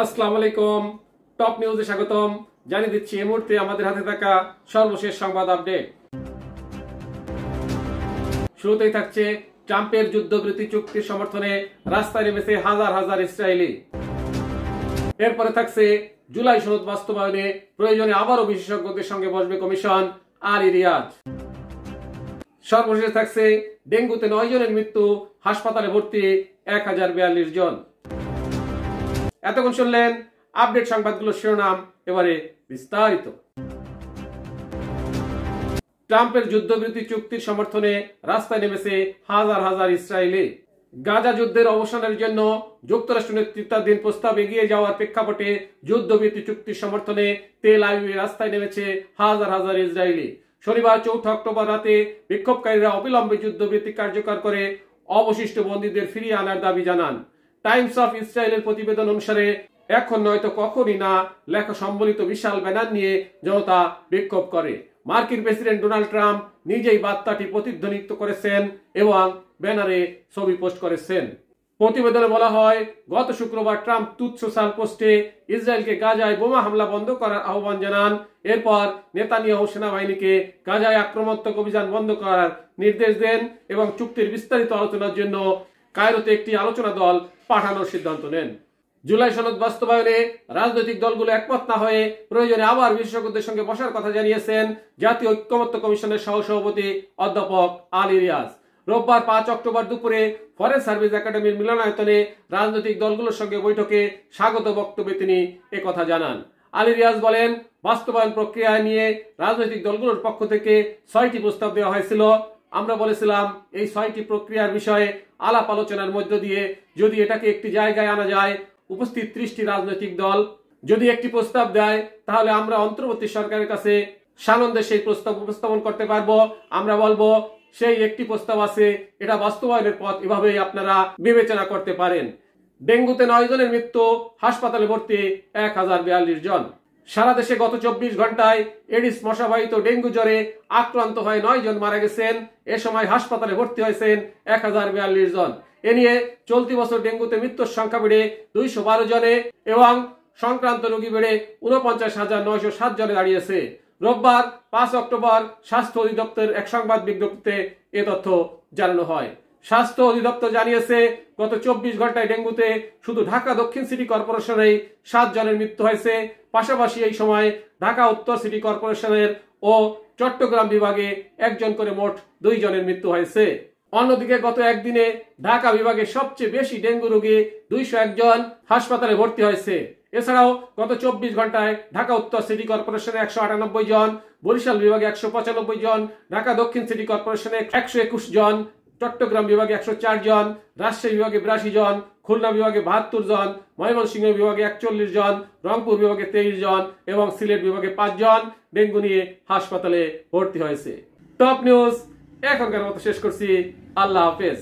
আসসালামু আলাইকুম। টপ নিউজে স্বাগতম। জানিয়ে দিচ্ছি এই মুহূর্তে আমাদের হাতে থাকা সর্বশেষ সংবাদ আপডেট। শুরুতেই থাকছে ট্রাম্পের যুদ্ধবিরতি চুক্তির সমর্থনে রাস্তায় নেমেছে হাজার হাজার ইসরায়েলি। এরপরে থাকছে জুলাই সনদ বাস্তবায়নে প্রয়োজনে আবারও বিশেষজ্ঞদের সঙ্গে বসবে কমিশন, আলী রিয়াজ। সর্বশেষে থাকছে ডেঙ্গুতে 9 জনের মৃত্যু, হাসপাতালে ভর্তি 1042 জন। এতক্ষণ শুনলেন আপডেট সংবাদগুলোর শিরোনাম, এবারে বিস্তারিত। ট্রাম্পের যুদ্ধবিরতি চুক্তির সমর্থনে রাস্তায় নেমেছে হাজার হাজার ইসরায়েলি। গাজা যুদ্ধের অবসানের জন্য যুক্তরাষ্ট্র নেতৃত্বাধীন প্রস্তাব এগিয়ে যাওয়ার প্রেক্ষাপটে যুদ্ধবিরতি চুক্তির সমর্থনে তেল আবিবে রাস্তায় নেমেছে হাজার হাজার ইসরায়েলি। শনিবার 4 অক্টোবর রাতে বিক্ষোভকারীরা অবিলম্বে যুদ্ধবিরতি কার্যকর করে অবশিষ্ট বন্দীদের ফিরিয়ে আনার দাবি জানান। টাইমস অফ ইসরায়েলের প্রতিবেদন অনুসারে এখন নয়তো কখনই না লেখা সম্বলিত বিশাল ব্যানার নিয়ে জনতা বিক্ষোভ করে। মার্কিন প্রেসিডেন্ট ডোনাল্ড ট্রাম্প নিজেই বার্তাটি প্রতিধ্বনিত করেছেন এবং ব্যানারে ছবি পোস্ট করেছেন। প্রতিবেদনে বলা হয়, গত শুক্রবার ট্রাম্প ট্রুথ সোশ্যাল পোস্টে ইসরায়েলকে গাজায় বোমা হামলা বন্ধ করার আহ্বান জানান। এরপর নেতানিয়াহু সেনাবাহিনীকে গাজায় আক্রমণাত্মক অভিযান বন্ধ করার নির্দেশ দেন এবং চুক্তির বিস্তারিত আলোচনার জন্য কায়রোতে একটি আলোচনা দল পাঠানোর সিদ্ধান্ত নেন। জুলাই সনদ বাস্তবায়নে রাজনৈতিক দলগুলো একমত না হয়ে প্রয়োজনে আবার বিশেষজ্ঞদের সঙ্গে বসার কথা জানিয়েছেন জাতীয় ঐক্যমত্য কমিশনের সহসভাপতি অধ্যাপক আলী রিয়াজ। রোববার 5 অক্টোবর দুপুরে ফরেন সার্ভিস একাডেমির মিলনায়তনে রাজনৈতিক দলগুলোর সঙ্গে বৈঠকে স্বাগত বক্তব্যে তিনি একথা জানান। আলী রিয়াজ বলেন, বাস্তবায়ন প্রক্রিয়া নিয়ে রাজনৈতিক দলগুলোর পক্ষ থেকে 6টি প্রস্তাব দেওয়া হয়েছিল। আমরা বলেছিলাম এই 6টি প্রক্রিয়ার বিষয়ে আলাপ আলোচনার মধ্য দিয়ে যদি এটাকে একটি জায়গায় আনা যায়, উপস্থিত 30টি রাজনৈতিক দল যদি একটি প্রস্তাব দেয়, তাহলে আমরা অন্তর্বর্তী সরকারের কাছে সানন্দে সেই প্রস্তাব উপস্থাপন করতে পারবো। আমরা বলবো সেই একটি প্রস্তাব আছে, এটা বাস্তবায়নের পথ এভাবেই আপনারা বিবেচনা করতে পারেন। ডেঙ্গুতে 9 জনের মৃত্যু, হাসপাতালে ভর্তি 1042 জন। সারা দেশে গত 24 ঘন্টায় এডিস মশাবাহিত ডেঙ্গু জ্বরে আক্রান্ত হয়ে 9 জন মারা গেছেন। এ সময় হাসপাতালে ভর্তি হয়েছেন 1042 জন। এ নিয়ে চলতি বছর ডেঙ্গুতে মৃত্যুর সংখ্যা বেড়ে 212 জনে এবং সংক্রান্ত রোগী বেড়ে 49,907 জনে দাঁড়িয়েছে। রোববার 5 অক্টোবর স্বাস্থ্য অধিদপ্তর এক সংবাদ বিজ্ঞপ্তিতে এ তথ্য জানানো হয়। স্বাস্থ্য অধিদপ্তর জানিয়েছে, গত 24 ঘন্টায় ডেঙ্গুতে শুধু ঢাকা দক্ষিণ সিটি কর্পোরেশনেই 7 জনের মৃত্যু হয়েছে। পাশাপাশি এই সময় ঢাকা উত্তর সিটি কর্পোরেশনের ও চট্টগ্রাম বিভাগে 1 জন করে মোট 2 জনের মৃত্যু হয়েছে। অন্যদিকে গত একদিনে ঢাকা বিভাগে সবচেয়ে বেশি ডেঙ্গু রোগী 201 জন হাসপাতালে ভর্তি হয়েছে। এছাড়াও গত 24 ঘন্টায় ঢাকা উত্তর সিটি কর্পোরেশনে 198 জন, বরিশাল বিভাগে 195 জন, ঢাকা দক্ষিণ সিটি কর্পোরেশনে 121 জন, চট্টগ্রাম বিভাগে 104 জন, রাজশাহী বিভাগে 82 জন, খুলনা বিভাগে 72 জন, ময়মনসিংহ বিভাগে 41 জন, রংপুর বিভাগে 23 জন এবং সিলেট বিভাগে 5 জন ডেঙ্গু নিয়ে হাসপাতালে ভর্তি হয়েছে। টপ নিউজ এখনকার মতো শেষ করছি। আল্লাহ হাফেজ।